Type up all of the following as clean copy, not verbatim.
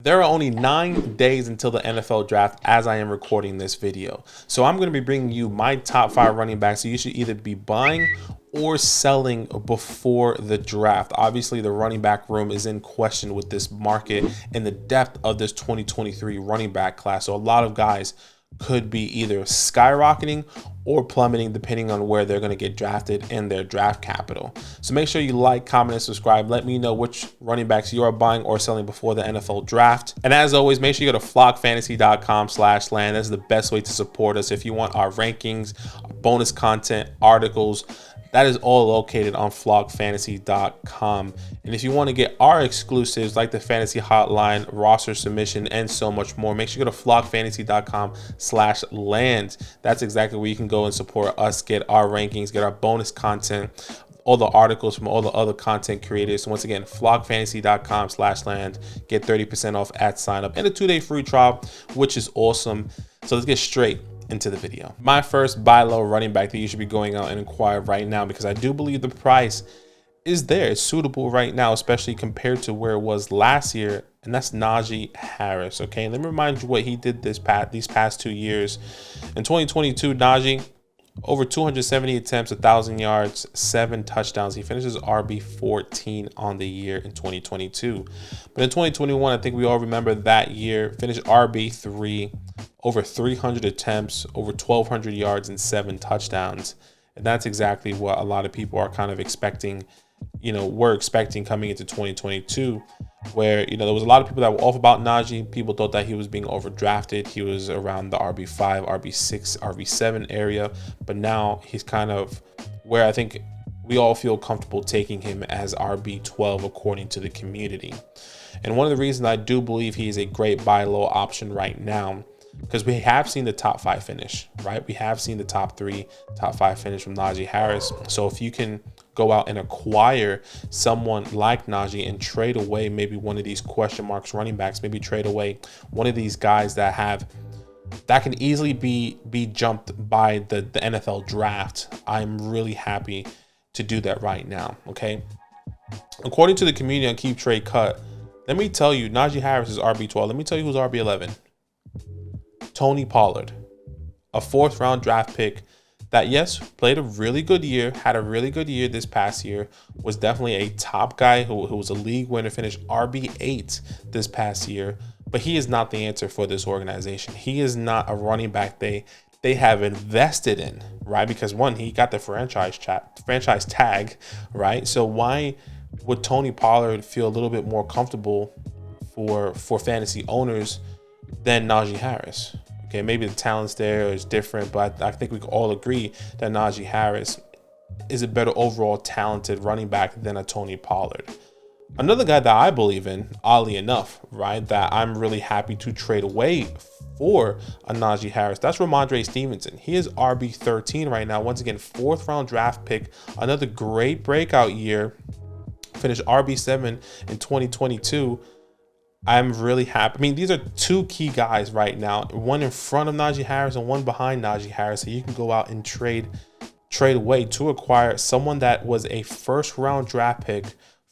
There are only 9 days until the NFL draft as I am recording this video. So I'm going to be bringing you my top 5 running backs. So you should either be buying or selling before the draft. Obviously, the running back room is in question with this market and the depth of this 2023 running back class. So a lot of guys could be either skyrocketing or plummeting depending on where they're going to get drafted in their draft capital. So make sure you like, comment, and subscribe. Let me know which running backs you are buying or selling before the NFL draft. And as always, make sure you go to flockfantasy.com/land. That's the best way to support us. If you want our rankings, bonus content, articles, that is all located on flockfantasy.com. And if you want to get our exclusives like the fantasy hotline, roster submission, and so much more, make sure you go to flockfantasy.com/land. That's exactly where you can go and support us, get our rankings, get our bonus content, all the articles from all the other content creators. So once again, flockfantasy.com/land. Get 30% off at sign up and a 2-day free trial, which is awesome. So let's get straight into the video. My first buy low running back that you should be going out and inquire right now, because I do believe the price is there. It's suitable right now, especially compared to where it was last year, and that's Najee Harris. Okay, and let me remind you what he did these past 2 years. In 2022, Najee, over 270 attempts, 1,000 yards, 7 touchdowns. He finishes RB14 on the year in 2022. But in 2021, I think we all remember that year, finished RB3, over 300 attempts, over 1,200 yards, and 7 touchdowns. And that's exactly what a lot of people are kind of expecting, were expecting coming into 2022, where, there was a lot of people that were off about Najee. People thought that he was being overdrafted. He was around the RB5, RB6, RB7 area. But now he's kind of where I think we all feel comfortable taking him as RB12 according to the community. And one of the reasons I do believe he is a great buy low option right now, because we have seen the top 5 finish, right? We have seen the top 3, top 5 finish from Najee Harris. So if you can go out and acquire someone like Najee and trade away maybe one of these question marks running backs, maybe trade away one of these guys that can easily be jumped by the NFL draft, I'm really happy to do that right now, okay? According to the community on Keep Trade Cut, let me tell you, Najee Harris is RB12. Let me tell you who's RB11. Tony Pollard, a 4th round draft pick that, yes, played a really good year, had a really good year this past year, was definitely a top guy who was a league winner, finished RB8 this past year, but he is not the answer for this organization. He is not a running back they have invested in, right? Because one, he got the franchise tag, right? So why would Tony Pollard feel a little bit more comfortable for fantasy owners than Najee Harris? Okay, maybe the talents there is different, but I think we can all agree that Najee Harris is a better overall talented running back than a Tony Pollard. Another guy that I believe in, oddly enough, right, that I'm really happy to trade away for a Najee Harris, that's Ramondre Stevenson. He is RB13 right now. Once again, 4th round draft pick, another great breakout year, finished RB7 in 2022. I'm really happy. I mean, these are 2 key guys right now, one in front of Najee Harris and one behind Najee Harris. So you can go out and trade away to acquire someone that was a 1st round draft pick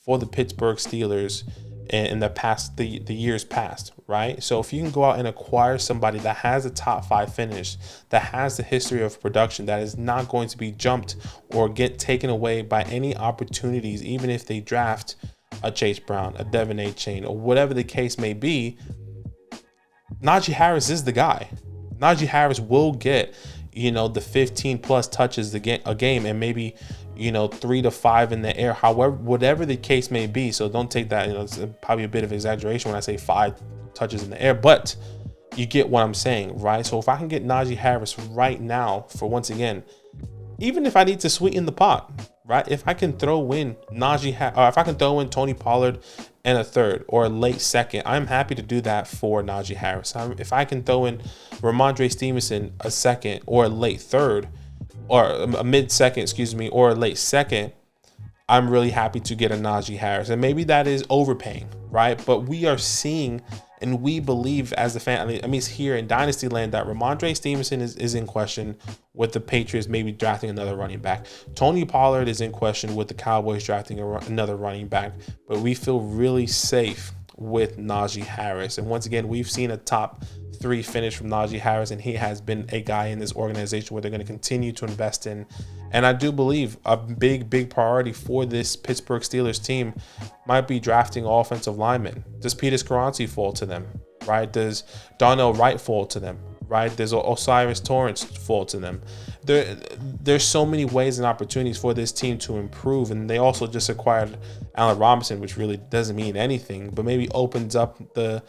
for the Pittsburgh Steelers in the years past, right? So if you can go out and acquire somebody that has a top 5 finish, that has the history of production, that is not going to be jumped or get taken away by any opportunities, even if they draft a Chase Brown, a Devin A. Chain, or whatever the case may be, Najee Harris is the guy. Najee Harris will get, the 15 plus touches a game and maybe, 3 to 5 in the air, however, whatever the case may be. So don't take that, it's probably a bit of exaggeration when I say 5 touches in the air, but you get what I'm saying, right? So if I can get Najee Harris right now for, once again, even if I need to sweeten the pot, right? If I can throw in if I can throw in Tony Pollard and a 3rd or a late 2nd, I'm happy to do that for Najee Harris. If I can throw in Ramondre Stevenson a 2nd or a late 3rd, or a mid 2nd, or a late 2nd, I'm really happy to get a Najee Harris. And maybe that is overpaying, right? But we are seeing and we believe as a fan, I mean, it's here in DynastyLand that Ramondre Stevenson is in question with the Patriots maybe drafting another running back. Tony Pollard is in question with the Cowboys drafting another running back. But we feel really safe with Najee Harris. And once again, we've seen a top 3 finish from Najee Harris, and he has been a guy in this organization where they're going to continue to invest in. And I do believe a big priority for this Pittsburgh Steelers team might be drafting offensive linemen. Does Peter Skoronski fall to them, right? Does Darnell Wright fall to them, right? Does Osiris Torrance fall to them? There's so many ways and opportunities for this team to improve. And they also just acquired Allen Robinson, which really doesn't mean anything, but maybe opens up the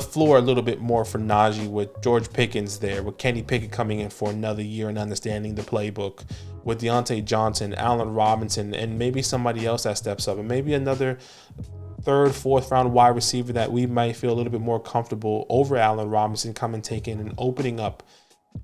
floor a little bit more for Najee, with George Pickens there, with Kenny Pickett coming in for another year and understanding the playbook, with Deontay Johnson, Allen Robinson, and maybe somebody else that steps up, and maybe another 3rd, 4th round wide receiver that we might feel a little bit more comfortable over Allen Robinson coming, taking and opening up,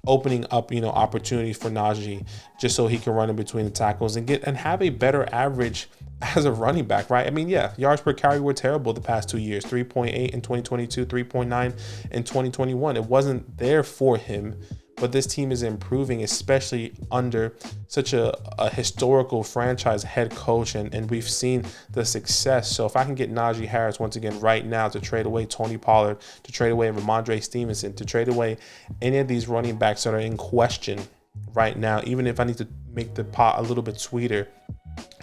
opportunities for Najee, just so he can run in between the tackles and have a better average as a running back, right? I mean, yeah, yards per carry were terrible the past 2 years, 3.8 in 2022, 3.9 in 2021. It wasn't there for him, but this team is improving, especially under such a historical franchise head coach, and we've seen the success. So if I can get Najee Harris once again right now to trade away Tony Pollard, to trade away Ramondre Stevenson, to trade away any of these running backs that are in question right now, even if I need to make the pot a little bit sweeter,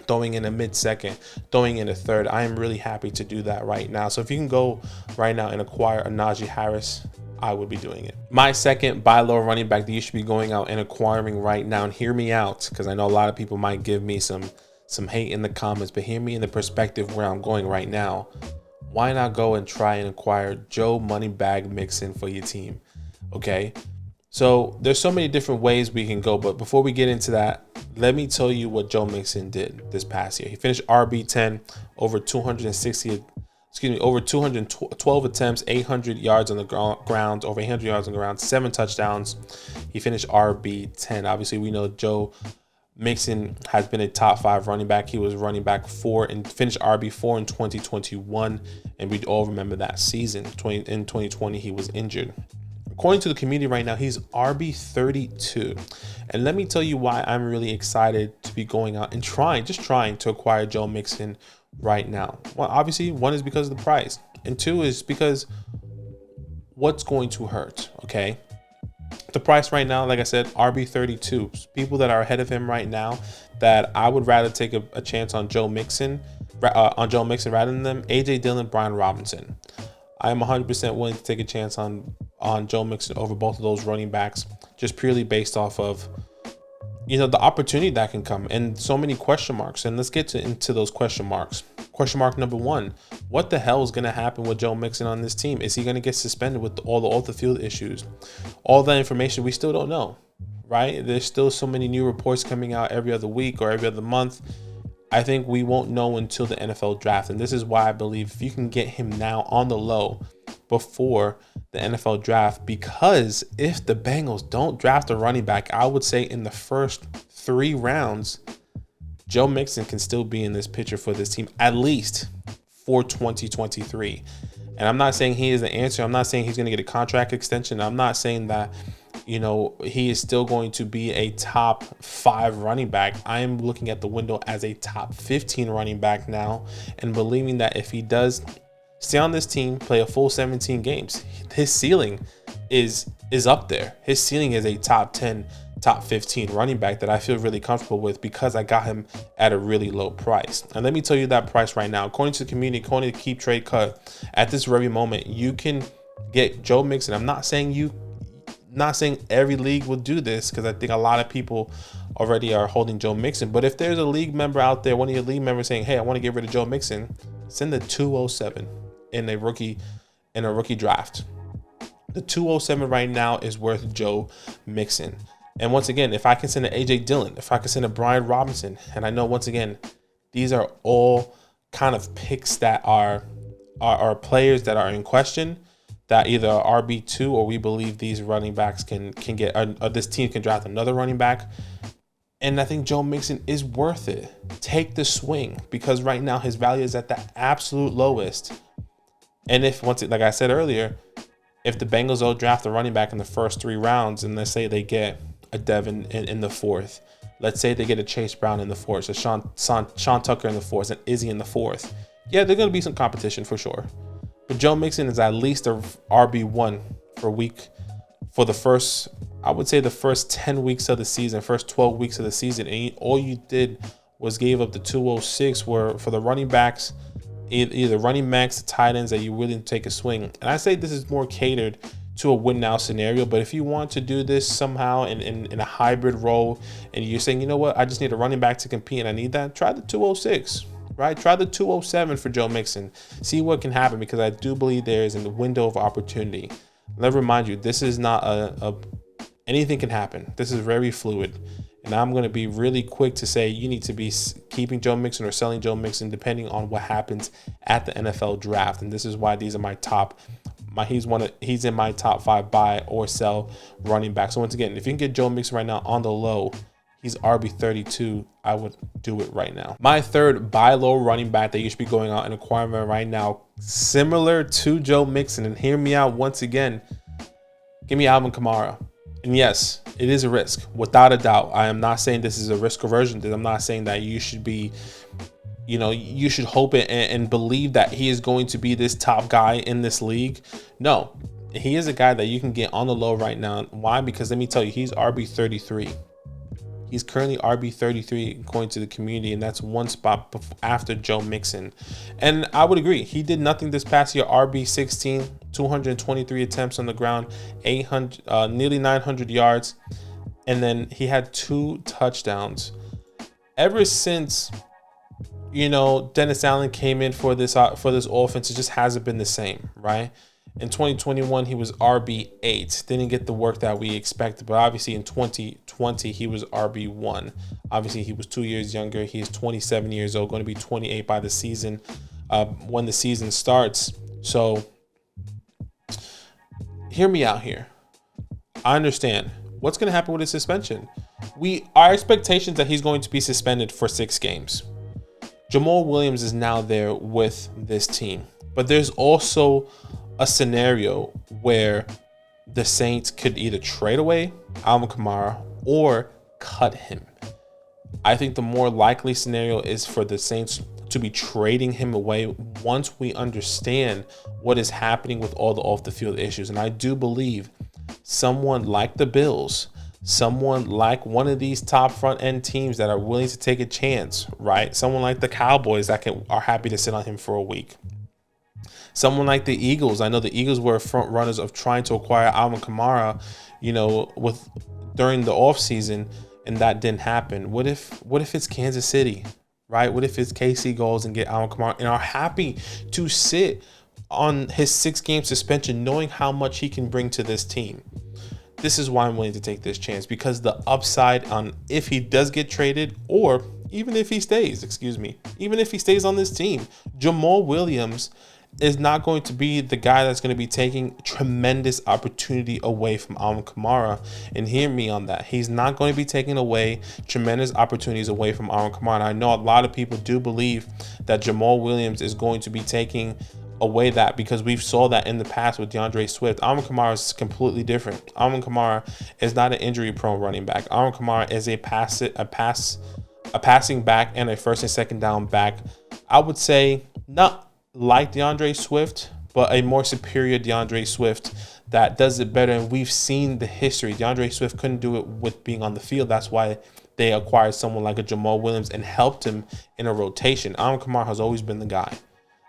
throwing in a mid-second, throwing in a 3rd, I am really happy to do that right now. So if you can go right now and acquire a Najee Harris, I would be doing it. My second buy low running back that you should be going out and acquiring right now, and hear me out, because I know a lot of people might give me some hate in the comments, but hear me in the perspective where I'm going right now. Why not go and try and acquire Joe Moneybag Mixon for your team? Okay, so there's so many different ways we can go, but before we get into that, let me tell you what Joe Mixon did this past year. He finished RB10, over 212 attempts, 800 yards on the ground, over 800 yards on the ground, 7 touchdowns. He finished RB10. Obviously, we know Joe Mixon has been a top 5 running back. He was running back 4 and finished RB4 in 2021, and we all remember that season. In 2020, he was injured. According to the community right now, he's RB32. And let me tell you why I'm really excited to be going out and trying to acquire Joe Mixon right now. Well, obviously, 1 is because of the price, and 2 is because what's going to hurt, okay? The price right now, like I said, RB32. People that are ahead of him right now that I would rather take a chance on Joe Mixon rather than them, AJ Dillon, Brian Robinson. I am 100% willing to take a chance on Joe Mixon over both of those running backs, just purely based off of, the opportunity that can come and so many question marks. And let's get into those question marks. Question mark number 1, what the hell is going to happen with Joe Mixon on this team? Is he going to get suspended with all the off-the-field issues? All that information we still don't know, right? There's still so many new reports coming out every other week or every other month. I think we won't know until the NFL draft. And this is why I believe if you can get him now on the low before the NFL draft, because if the Bengals don't draft a running back, I would say in the first 3 rounds, Joe Mixon can still be in this picture for this team, at least for 2023. And I'm not saying he is the answer. I'm not saying he's going to get a contract extension. I'm not saying that, he is still going to be a top 5 running back. I am looking at the window as a top 15 running back now, and believing that if he does stay on this team, play a full 17 games, his ceiling is up there. His ceiling is a top 10, top 15 running back that I feel really comfortable with because I got him at a really low price. And let me tell you that price right now. According to the community, according to Keep Trade Cut, at this very moment, you can get Joe Mixon. I'm not saying every league will do this, because I think a lot of people already are holding Joe Mixon. But if there's a league member out there, one of your league members saying, hey, I want to get rid of Joe Mixon, send the 207 in a rookie draft. The 207 right now is worth Joe Mixon. And once again, if I can send an AJ Dillon, if I can send a Brian Robinson, and I know once again, these are all kind of picks that are players that are in question, that either are RB2 or we believe these running backs can get, or this team can draft another running back. And I think Joe Mixon is worth it. Take the swing, because right now his value is at the absolute lowest. And like I said earlier, if the Bengals don't draft a running back in the first 3 rounds, and let's say they get a Devin in the 4th, let's say they get a Chase Brown in the 4th, so Sean Tucker in the 4th, and Izzy in the 4th, Yeah, there's going to be some competition for sure. But Joe Mixon is at least a RB1 for the first, I would say the first 10 weeks of the season, first 12 weeks of the season. And all you did was gave up the 206 where for the running backs, either running backs, the tight ends that you really take a swing. And I say this is more catered to a win now scenario, but if you want to do this somehow in a hybrid role and you're saying, you know what, I just need a running back to compete and I need that, try the 206, right? Try the 207 for Joe Mixon. See what can happen, because I do believe there is a window of opportunity. Let me remind you, this is not anything can happen. This is very fluid. And I'm going to be really quick to say you need to be keeping Joe Mixon or selling Joe Mixon depending on what happens at the NFL draft. And this is why these are my top. He's in my top 5 buy or sell running back. So once again, if you can get Joe Mixon right now on the low, he's RB32. I would do it right now. My third buy low running back that you should be going out and acquiring right now, similar to Joe Mixon. And hear me out once again. Give me Alvin Kamara. And yes, it is a risk, without a doubt. I am not saying this is a risk aversion. I'm not saying that you should be, you should hope it and believe that he is going to be this top guy in this league. No, he is a guy that you can get on the low right now. Why? Because let me tell you, he's RB33. He's currently RB33 going to the community, and that's one spot after Joe Mixon. And I would agree, he did nothing this past year. RB16, 223 attempts on the ground, nearly 900 yards, and then he had 2 touchdowns. Ever since, DynastyLand came in for this offense, it just hasn't been the same, right? In 2021, he was RB8. Didn't get the work that we expected, but obviously in 2020, he was RB1. Obviously, he was 2 years younger. He is 27 years old, going to be 28 by the season, when the season starts. So, hear me out here. I understand. What's going to happen with his suspension? Our expectations that he's going to be suspended for 6 games. Jamal Williams is now there with this team, but there's also a scenario where the Saints could either trade away Alvin Kamara or cut him. I think the more likely scenario is for the Saints to be trading him away once we understand what is happening with all the off the field issues. And I do believe someone like the Bills, someone like one of these top front end teams that are willing to take a chance, right? Someone like the Cowboys that are happy to sit on him for a week. Someone like the Eagles. I know the Eagles were front runners of trying to acquire Alvin Kamara, during the offseason, and that didn't happen. What if it's Kansas City, right? What if it's KC goes and get Alvin Kamara and are happy to sit on his 6-game suspension, knowing how much he can bring to this team? This is why I'm willing to take this chance, because the upside on if he does get traded, or even if he stays, even if he stays on this team, Jamal Williams is not going to be the guy that's going to be taking tremendous opportunity away from Alvin Kamara. And hear me on that. He's not going to be taking away tremendous opportunities away from Alvin Kamara. And I know a lot of people do believe that Jamal Williams is going to be taking away that, because we've saw that in the past with DeAndre Swift. Alvin Kamara is completely different. Alvin Kamara is not an injury-prone running back. Alvin Kamara is a passing back and a first and second down back. I would say not like DeAndre Swift, but a more superior DeAndre Swift that does it better. And we've seen the history. DeAndre Swift couldn't do it with being on the field. That's why they acquired someone like a Jamal Williams and helped him in a rotation. Alvin Kamara has always been the guy.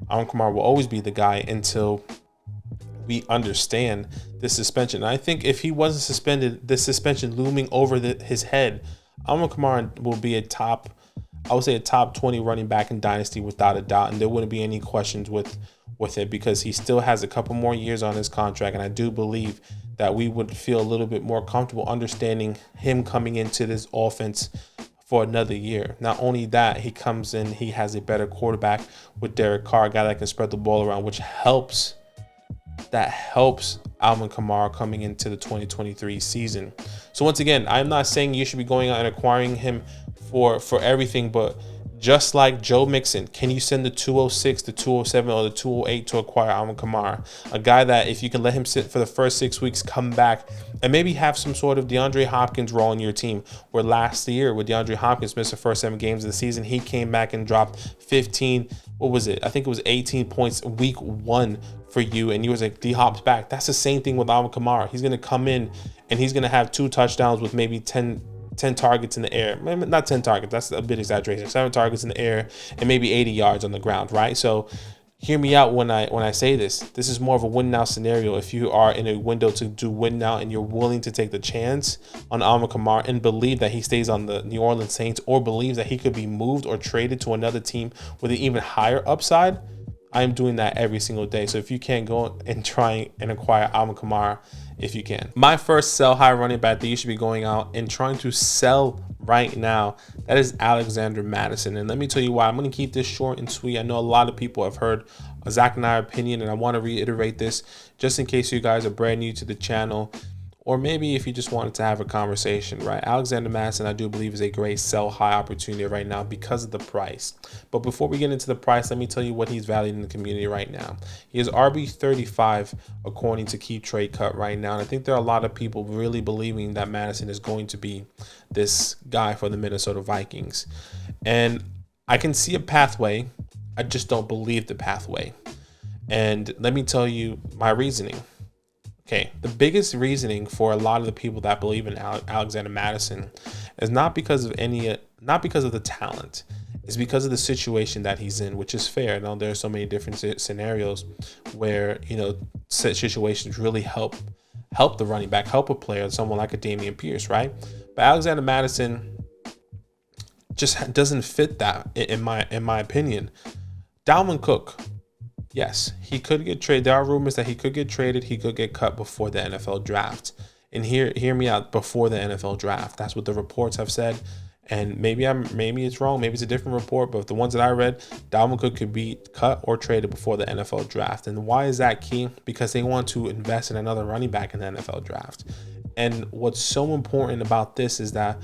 Alvin Kamara will always be the guy until we understand this suspension. And I think if he wasn't suspended, this suspension looming over his head, Alvin Kamara will be a top 20 running back in Dynasty without a doubt. And there wouldn't be any questions with it, because he still has a couple more years on his contract. And I do believe that we would feel a little bit more comfortable understanding him coming into this offense for another year. Not only that, he comes in, he has a better quarterback with Derek Carr, a guy that can spread the ball around, which helps Alvin Kamara coming into the 2023 season. So once again, I'm not saying you should be going out and acquiring him for everything, but Just like Joe Mixon, can you send the 206, the 207, or the 208 to acquire Alvin Kamara? A guy that if you can let him sit for the first 6 weeks, come back, and maybe have some sort of DeAndre Hopkins role in your team. Where last year, with DeAndre Hopkins missed the first 7 games of the season, he came back and dropped 15, what was it? I think it was 18 points week 1 for you, and you was like, D-Hop's back. That's the same thing with Alvin Kamara. He's going to come in, and he's going to have 2 touchdowns with maybe 10 targets in the air. Maybe not 10 targets, that's a bit exaggeration. 7 targets in the air and maybe 80 yards on the ground, right? So hear me out when I say this. This is more of a win now scenario. If you are in a window to do win now and you're willing to take the chance on Alvin Kamara and believe that he stays on the New Orleans Saints, or believes that he could be moved or traded to another team with an even higher upside, I am doing that every single day. So if you can, go and try and acquire Alvin Kamara if you can. My first sell high running back that you should be going out and trying to sell right now, that is Alexander Mattison. And let me tell you why. I'm going to keep this short and sweet. I know a lot of people have heard Zach and I's opinion, and I want to reiterate this just in case you guys are brand new to the channel, or maybe if you just wanted to have a conversation, right? Alexander Mattison, I do believe, is a great sell high opportunity right now because of the price. But before we get into the price, let me tell you what he's valued in the community right now. He is RB35 according to Keep Trade Cut right now. And I think there are a lot of people really believing that Mattison is going to be this guy for the Minnesota Vikings. And I can see a pathway. I just don't believe the pathway. And let me tell you my reasoning. Okay, the biggest reasoning for a lot of the people that believe in Alexander Mattison is not because of the talent. It's because of the situation that he's in, which is fair. Now, there are so many different scenarios where, situations really help the running back, help a player, someone like a Dameon Pierce, right? But Alexander Mattison just doesn't fit that, in my opinion. Dalvin Cook. Yes, he could get traded. There are rumors that he could get traded. He could get cut before the NFL draft. And hear me out, before the NFL draft. That's what the reports have said. And maybe it's wrong. Maybe it's a different report. But the ones that I read, Dalvin Cook could be cut or traded before the NFL draft. And why is that key? Because they want to invest in another running back in the NFL draft. And what's so important about this is that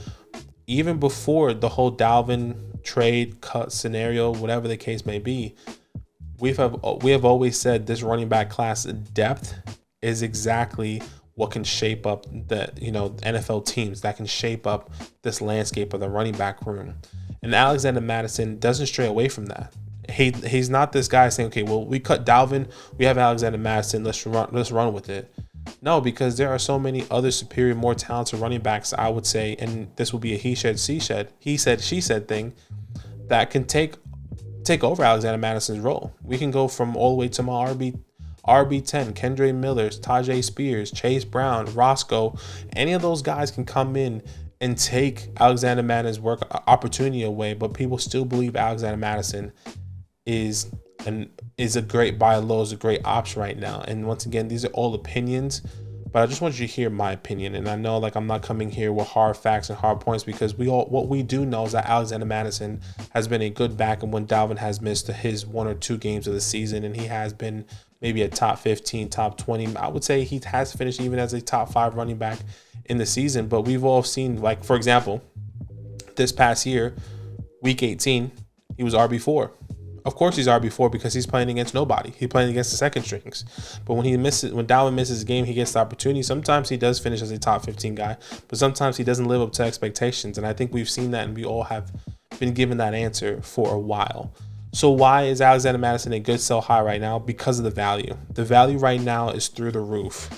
even before the whole Dalvin trade cut scenario, whatever the case may be, we have always said this running back class depth is exactly what can shape up the NFL teams, that can shape up this landscape of the running back room. And Alexander Mattison doesn't stray away from that. He's not this guy saying, okay, well, we cut Dalvin, we have Alexander Mattison, let's run with it. No, because there are so many other superior, more talented running backs, I would say, and this will be a he said, she said thing, that can take over Alexander Mattison's role. We can go from all the way to my RB10, Kendre Miller, Tajay Spears, Chase Brown, Roscoe. Any of those guys can come in and take Alexander Mattison's work opportunity away, but people still believe Alexander Mattison is a great buy low, is a great option right now. And once again, these are all opinions, but I just want you to hear my opinion. And I know, I'm not coming here with hard facts and hard points, because what we do know is that Alexander Mattison has been a good back, and when Dalvin has missed his 1 or 2 games of the season, and he has been maybe a top 15, top 20, I would say he has finished even as a top 5 running back in the season. But we've all seen, for example, this past year, week 18, he was RB4. Of course he's RB4 because he's playing against nobody. He's playing against the second strings. But when Dalvin misses a game, he gets the opportunity. Sometimes he does finish as a top 15 guy, but sometimes he doesn't live up to expectations. And I think we've seen that, and we all have been given that answer for a while. So why is Alexander Mattison a good sell high right now? Because of the value. The value right now is through the roof.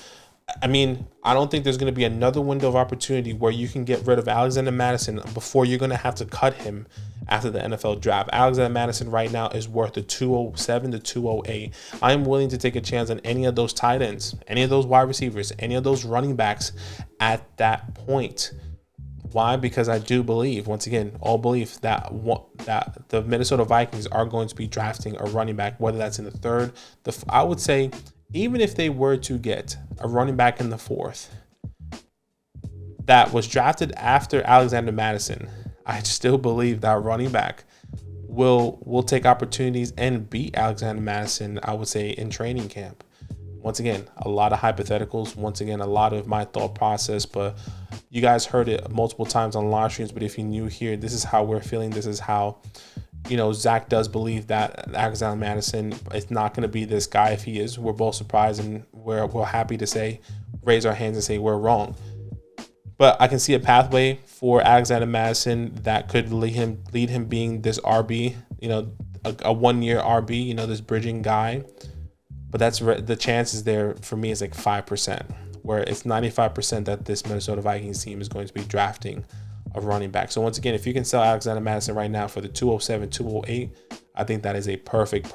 I mean, I don't think there's going to be another window of opportunity where you can get rid of Alexander Mattison before you're going to have to cut him after the NFL draft. Alexander Mattison right now is worth the 207 to 208. I'm willing to take a chance on any of those tight ends, any of those wide receivers, any of those running backs at that point. Why? Because I do believe, once again, all belief that the Minnesota Vikings are going to be drafting a running back, whether that's in the third, I would say, even if they were to get a running back in the 4th that was drafted after Alexander Mattison, I still believe that running back will take opportunities and beat Alexander Mattison, I would say, in training camp. Once again, a lot of hypotheticals. Once again, a lot of my thought process, but you guys heard it multiple times on live streams. But if you're new here, this is how we're feeling. This is how you know, Zach does believe that Alexander Madison is not going to be this guy. If he is, we're both surprised, and we're happy to say, raise our hands and say we're wrong. But I can see a pathway for Alexander Madison that could lead him being this RB, you know, a 1 year RB, you know, this bridging guy. But that's the chances there for me is like 5%, where it's 95% that this Minnesota Vikings team is going to be drafting a running back. So once again, if you can sell Alexander Madison right now for the 207, 208, I think that is a perfect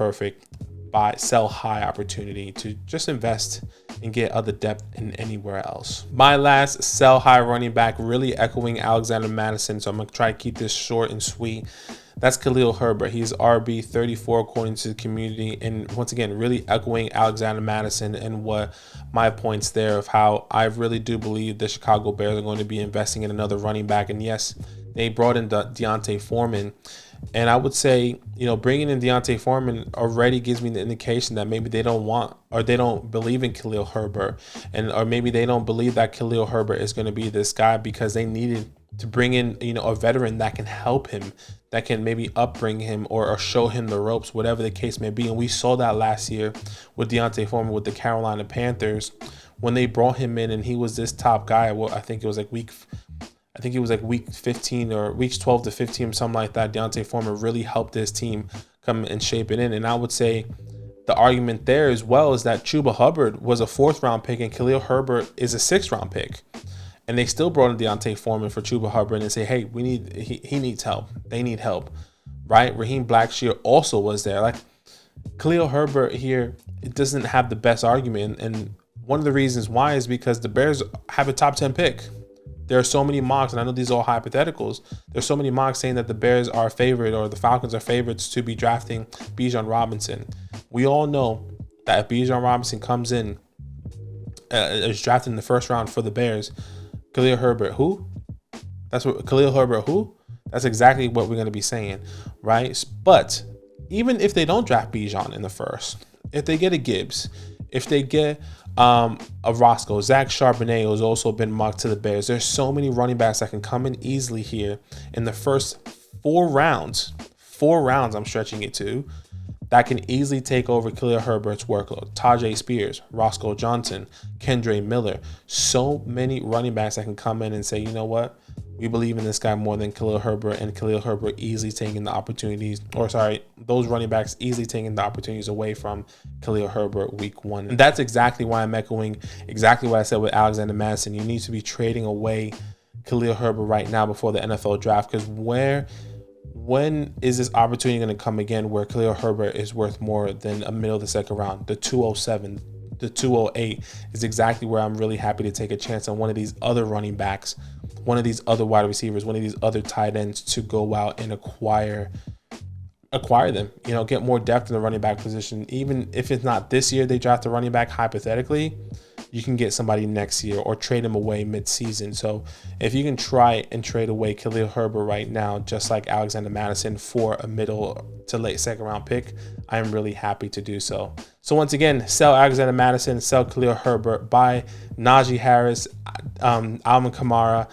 buy, sell high opportunity to just invest and get other depth in anywhere else. My last sell high running back, really echoing Alexander Madison, so I'm gonna try to keep this short and sweet. That's Khalil Herbert. He's RB 34 according to the community, and once again, really echoing Alexander Madison and what my points there of how I really do believe the Chicago Bears are going to be investing in another running back. And yes, they brought in Deontay Foreman. And I would say, you know, bringing in Deontay Foreman already gives me the indication that maybe they don't want, or they don't believe in Khalil Herbert, or maybe they don't believe that Khalil Herbert is going to be this guy, because they needed to bring in, you know, a veteran that can help him, that can maybe upbring him or show him the ropes, whatever the case may be. And we saw that last year with Deontay Foreman with the Carolina Panthers when they brought him in, and he was this top guy. Well, I think it was like week 15 or weeks 12 to 15, something like that. Deontay Foreman really helped this team come and shape it in. And I would say the argument there as well is that Chuba Hubbard was a 4th round pick and Khalil Herbert is a 6th round pick. And they still brought in Deontay Foreman for Chuba Hubbard and say, hey, he needs help. They need help, right? Raheem Blackshear also was there. Like, Khalil Herbert here, it doesn't have the best argument. And one of the reasons why is because the Bears have a top 10 pick. There are so many mocks, and I know these are all hypotheticals. There's so many mocks saying that the Bears are favored, or the Falcons are favorites to be drafting Bijan Robinson. We all know that if Bijan Robinson comes in, is drafted in the 1st round for the Bears, Khalil Herbert, who? Khalil Herbert, who? That's exactly what we're going to be saying, right? But even if they don't draft Bijan in the 1st, if they get a Gibbs, if they get a Roscoe, Zach Charbonnet has also been mocked to the Bears. There's so many running backs that can come in easily here in the first 4 rounds. 4 rounds, I'm stretching it to, that can easily take over Khalil Herbert's workload. Tajay Spears, Roscoe Johnson, Kendre Miller. So many running backs that can come in and say, you know what? We believe in this guy more than Khalil Herbert, and Khalil Herbert easily taking the opportunities, those running backs easily taking the opportunities away from Khalil Herbert week 1. And that's exactly why I'm echoing exactly what I said with Alexander Madison. You need to be trading away Khalil Herbert right now before the NFL draft, because when is this opportunity going to come again where Khalil Herbert is worth more than a middle of the 2nd round? The 207, the 208 is exactly where I'm really happy to take a chance on one of these other running backs, one of these other wide receivers, one of these other tight ends to go out and acquire them, you know, get more depth in the running back position. Even if it's not this year they draft a running back, hypothetically, you can get somebody next year or trade him away mid-season. So if you can try and trade away Khalil Herbert right now, just like Alexander Madison, for a middle to late 2nd round pick, I'm really happy to do so. So once again, sell Alexander Madison, sell Khalil Herbert, buy Najee Harris, Alvin Kamara,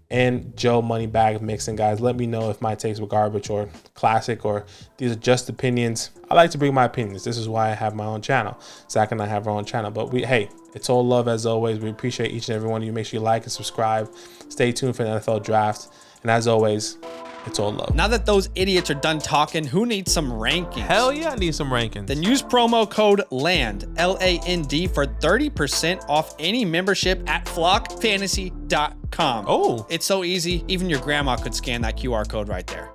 and Joe Moneybag Mixon. Guys, let me know if my takes were garbage or classic, or these are just opinions. I like to bring my opinions. This is why I have my own channel. Zach and I have our own channel. But hey, it's all love as always. We appreciate each and every one of you. Make sure you like and subscribe. Stay tuned for the NFL draft. And as always, it's all love. Now that those idiots are done talking, who needs some rankings? Hell yeah, I need some rankings. Then use promo code LAND, LAND, for 30% off any membership at flockfantasy.com. Oh. It's so easy, even your grandma could scan that QR code right there.